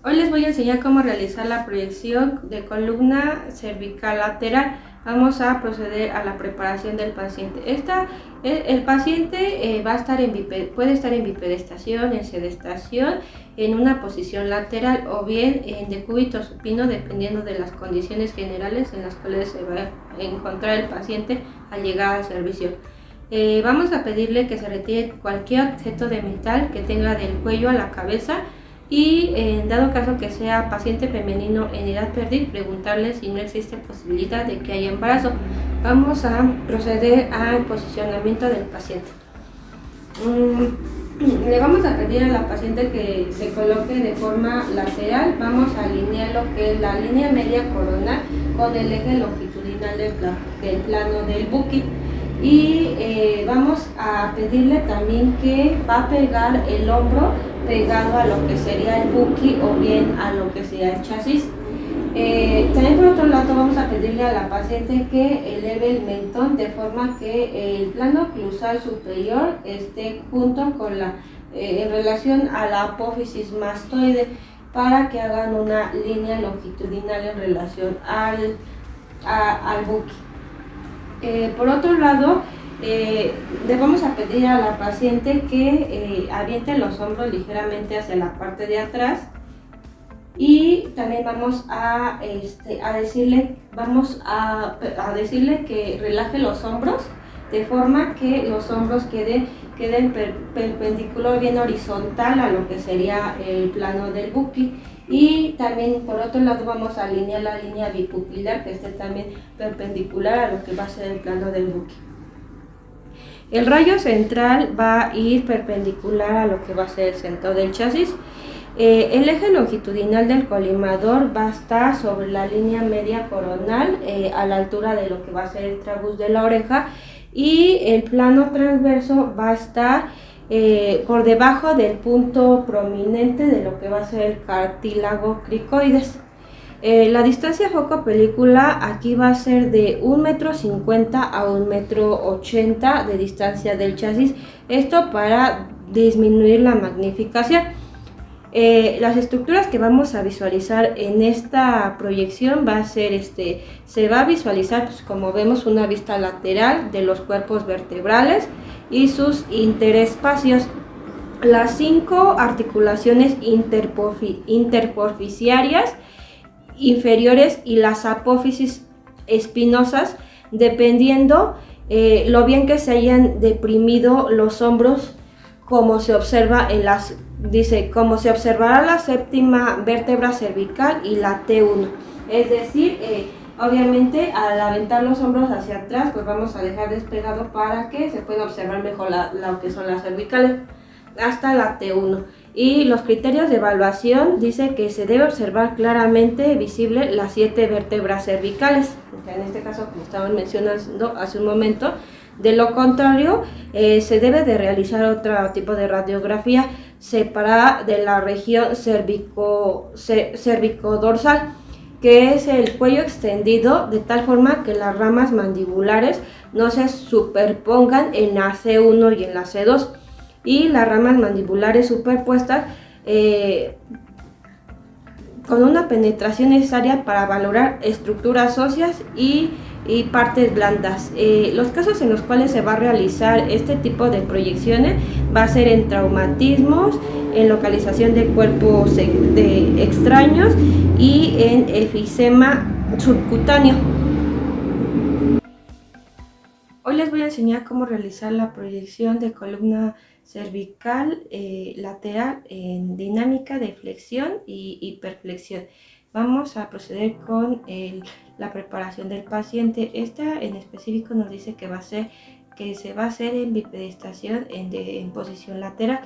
Hoy les voy a enseñar cómo realizar la proyección de columna cervical lateral. Vamos a proceder a la preparación del paciente. El paciente va a estar puede estar en bipedestación, en sedestación, en una posición lateral o bien en decúbito supino, dependiendo de las condiciones generales en las cuales se va a encontrar el paciente al llegar al servicio. Vamos a pedirle que se retire cualquier objeto de metal que tenga del cuello a la cabeza y en dado caso que sea paciente femenino en edad fértil, preguntarle si no existe posibilidad de que haya embarazo. Vamos a proceder al posicionamiento del paciente. Le vamos a pedir a la paciente que se coloque de forma lateral. Vamos a alinear lo que es la línea media coronal con el eje longitudinal del plano del buqui. Y vamos a pedirle también que va a pegar el hombro pegado a lo que sería el buqui o bien a lo que sería el chasis. También por otro lado vamos a pedirle a la paciente que eleve el mentón de forma que el plano oclusal superior esté junto con en relación a la apófisis mastoide, para que hagan una línea longitudinal en relación al buqui. Por otro lado, le vamos a pedir a la paciente que aviente los hombros ligeramente hacia la parte de atrás, y también vamos a decirle que relaje los hombros de forma que los hombros queden perpendicular, bien horizontal a lo que sería el plano del buqui. Y también por otro lado vamos a alinear la línea bipupilar que esté también perpendicular a lo que va a ser el plano del buqui. El rayo central va a ir perpendicular a lo que va a ser el centro del chasis. El eje longitudinal del colimador va a estar sobre la línea media coronal, a la altura de lo que va a ser el trabús de la oreja, y el plano transverso va a estar por debajo del punto prominente de lo que va a ser el cartílago cricoides. La distancia foco-película aquí va a ser de 1,50 m a 1,80 m de distancia del chasis, esto para disminuir la magnificación. Las estructuras que vamos a visualizar en esta proyección va a ser se va a visualizar, pues, como vemos, una vista lateral de los cuerpos vertebrales y sus interespacios, las 5 articulaciones interporficiarias inferiores y las apófisis espinosas, dependiendo lo bien que se hayan deprimido los hombros, como se observa como se observará la séptima vértebra cervical y la T1. Es decir, obviamente al aventar los hombros hacia atrás, pues vamos a dejar despegado para que se pueda observar mejor lo que son las cervicales hasta la T1. Y los criterios de evaluación dice que se debe observar claramente visible las 7 vértebras cervicales, en este caso, como estaban mencionando hace un momento. De lo contrario, se debe de realizar otro tipo de radiografía separada de la región cervicodorsal, que es el cuello extendido de tal forma que las ramas mandibulares no se superpongan en la C1 y en la C2, y las ramas mandibulares superpuestas con una penetración necesaria para valorar estructuras óseas y partes blandas. Los casos en los cuales se va a realizar este tipo de proyecciones va a ser en traumatismos, en localización de cuerpos extraños y en efisema subcutáneo. Hoy les voy a enseñar cómo realizar la proyección de columna cervical lateral en dinámica de flexión y hiperflexión. Vamos a proceder con la preparación del paciente. Esta en específico nos dice que se va a hacer en bipedestación en posición lateral.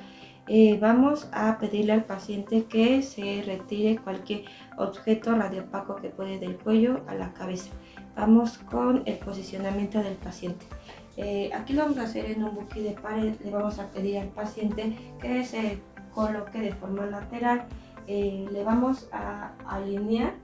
Vamos a pedirle al paciente que se retire cualquier objeto radiopaco que puede del cuello a la cabeza. Vamos con el posicionamiento del paciente. Aquí lo vamos a hacer en un buqui de pared. Le vamos a pedir al paciente que se coloque de forma lateral. Le vamos a alinear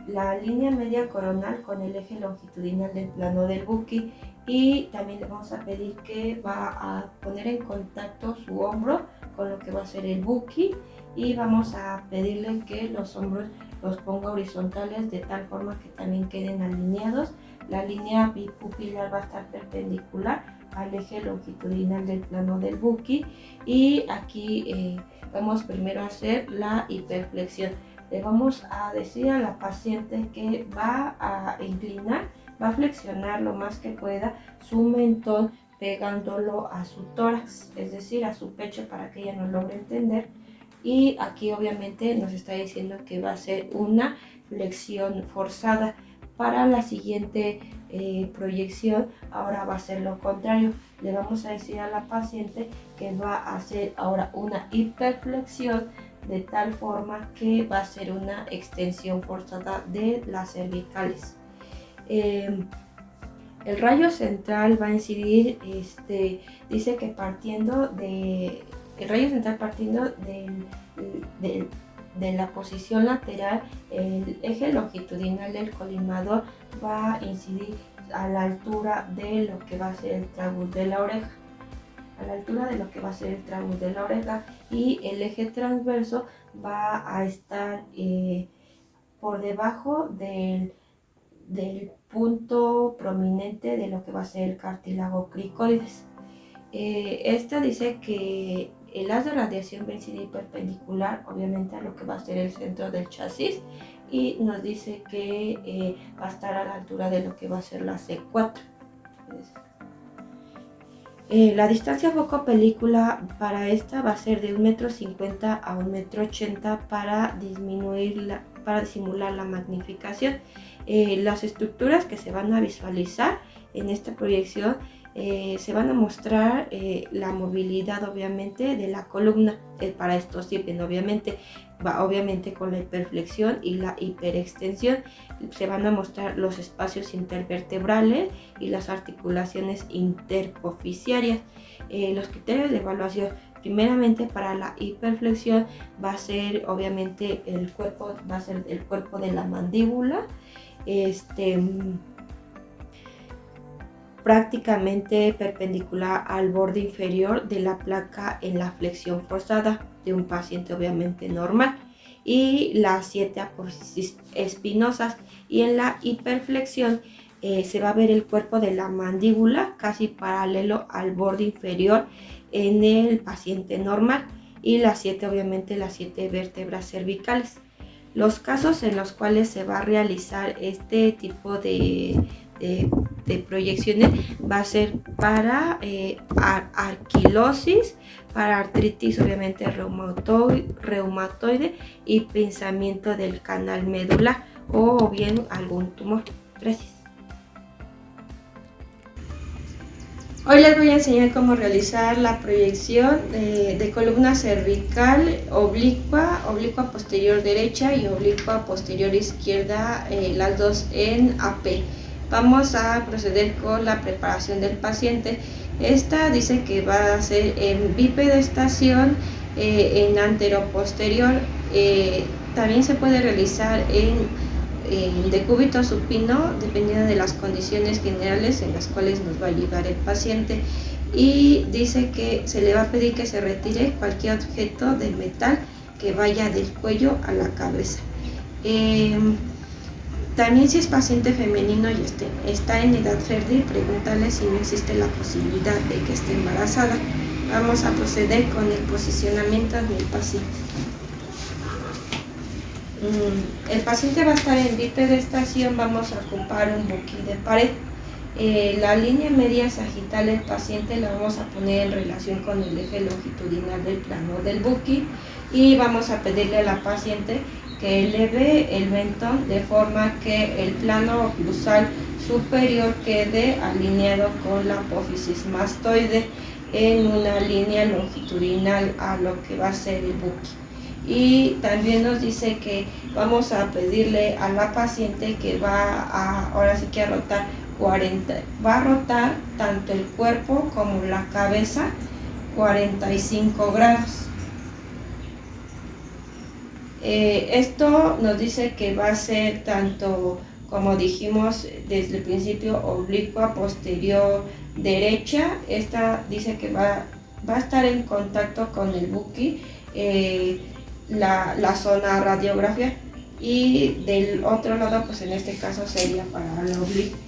la línea media coronal con el eje longitudinal del plano del buqui, y también le vamos a pedir que va a poner en contacto su hombro con lo que va a ser el buki, y vamos a pedirle que los hombros los ponga horizontales de tal forma que también queden alineados. La línea bipupilar va a estar perpendicular al eje longitudinal del plano del buki, y aquí vamos primero a hacer la hiperflexión. Le vamos a decir a la paciente que va a inclinar, va a flexionar lo más que pueda su mentón pegándolo a su tórax, es decir, a su pecho, para que ella nos logre entender. Y aquí obviamente nos está diciendo que va a ser una flexión forzada. Para la siguiente proyección ahora va a ser lo contrario. Le vamos a decir a la paciente que va a hacer ahora una hiperflexión, de tal forma que va a ser una extensión forzada de las cervicales. El rayo central va a incidir, dice que el rayo central partiendo de la posición lateral, el eje longitudinal del colimador va a incidir a la altura de lo que va a ser el tragus de la oreja. Y el eje transverso va a estar por debajo del punto prominente de lo que va a ser el cartílago cricoides. Esta dice que el haz de radiación va a incidir perpendicular, obviamente, a lo que va a ser el centro del chasis, y nos dice que va a estar a la altura de lo que va a ser la C4. La distancia foco-película para esta va a ser de 1,50 m a 1,80 m para disimular la magnificación. Las estructuras que se van a visualizar en esta proyección se van a mostrar la movilidad, obviamente, de la columna. Para esto sirven obviamente con la hiperflexión y la hiperextensión. Se van a mostrar los espacios intervertebrales y las articulaciones interpoficiarias. Los criterios de evaluación, primeramente para la hiperflexión, va a ser obviamente el cuerpo de la mandíbula, prácticamente perpendicular al borde inferior de la placa en la flexión forzada de un paciente obviamente normal, y las 7 apófisis espinosas. Y en la hiperflexión se va a ver el cuerpo de la mandíbula casi paralelo al borde inferior en el paciente normal, y las 7 vértebras cervicales. Los casos en los cuales se va a realizar este tipo de proyecciones va a ser para arquilosis, para artritis obviamente reumatoide y pinzamiento del canal medular, o bien algún tumor. Gracias. Hoy les voy a enseñar cómo realizar la proyección de columna cervical oblicua posterior derecha y oblicua posterior izquierda, las dos en AP. Vamos a proceder con la preparación del paciente. Esta dice que va a ser en bipedestación, en anteroposterior. También se puede realizar en decúbito supino, dependiendo de las condiciones generales en las cuales nos va a llegar el paciente. Y dice que se le va a pedir que se retire cualquier objeto de metal que vaya del cuello a la cabeza. También, si es paciente femenino y está en edad fértil, preguntarle si no existe la posibilidad de que esté embarazada. Vamos a proceder con el posicionamiento del paciente. El paciente va a estar en bipedestación. Vamos a ocupar un buki de pared. La línea media sagital del paciente la vamos a poner en relación con el eje longitudinal del plano del buki, y vamos a pedirle a la paciente que eleve el mentón de forma que el plano oclusal superior quede alineado con la apófisis mastoide en una línea longitudinal a lo que va a ser el buki. Y también nos dice que vamos a pedirle a la paciente que ahora sí que a rotar 40, va a rotar tanto el cuerpo como la cabeza 45 grados. Esto nos dice que va a ser tanto, como dijimos desde el principio, oblicua posterior derecha. Esta dice que va va a estar en contacto con el buki la zona radiografía, y del otro lado, pues en este caso sería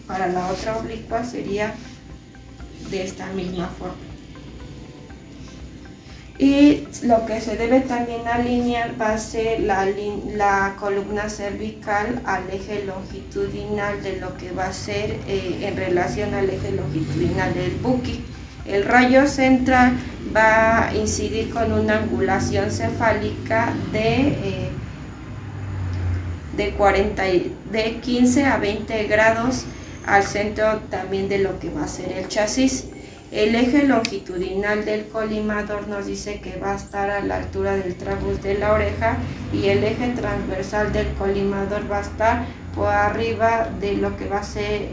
para la otra oblicua sería de esta misma forma. Y lo que se debe también alinear va a ser la columna cervical al eje longitudinal de lo que va a ser en relación al eje longitudinal del buki. El rayo central va a incidir con una angulación cefálica de 15 a 20 grados al centro también de lo que va a ser el chasis. El eje longitudinal del colimador nos dice que va a estar a la altura del trabús de la oreja, y el eje transversal del colimador va a estar por arriba de lo que va a ser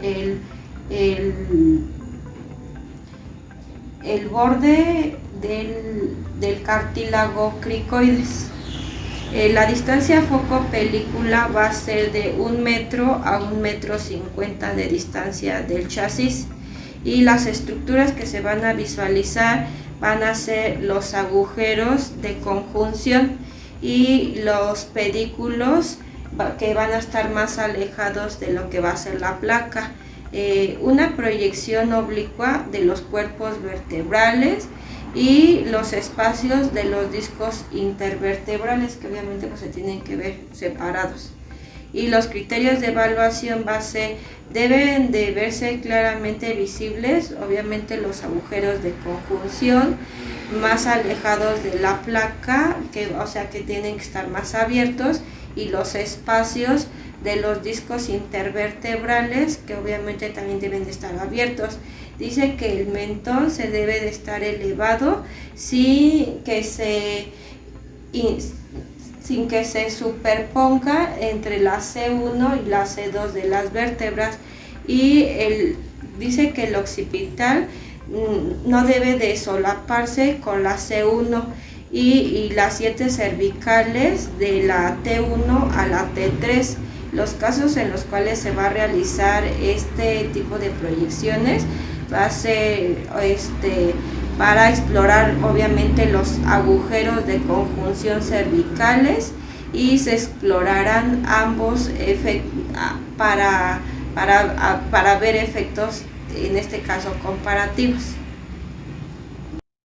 el borde del cartílago cricoides. La distancia foco-película va a ser de 1 metro a 1,50 metros de distancia del chasis, y las estructuras que se van a visualizar van a ser los agujeros de conjunción y los pedículos que van a estar más alejados de lo que va a ser la placa. Una proyección oblicua de los cuerpos vertebrales y los espacios de los discos intervertebrales, que obviamente pues se tienen que ver separados. Y los criterios de evaluación deben de verse claramente visibles, obviamente los agujeros de conjunción más alejados de la placa, o sea que tienen que estar más abiertos, y los espacios de los discos intervertebrales, que obviamente también deben de estar abiertos. Dice que el mentón se debe de estar elevado sin que se superponga entre la C1 y la C2 de las vértebras, y dice que el occipital no debe de solaparse con la C1 y las 7 cervicales de la T1 a la T3. Los casos en los cuales se va a realizar este tipo de proyecciones va a ser para explorar obviamente los agujeros de conjunción cervicales, y se explorarán ambos para ver efectos, en este caso comparativos.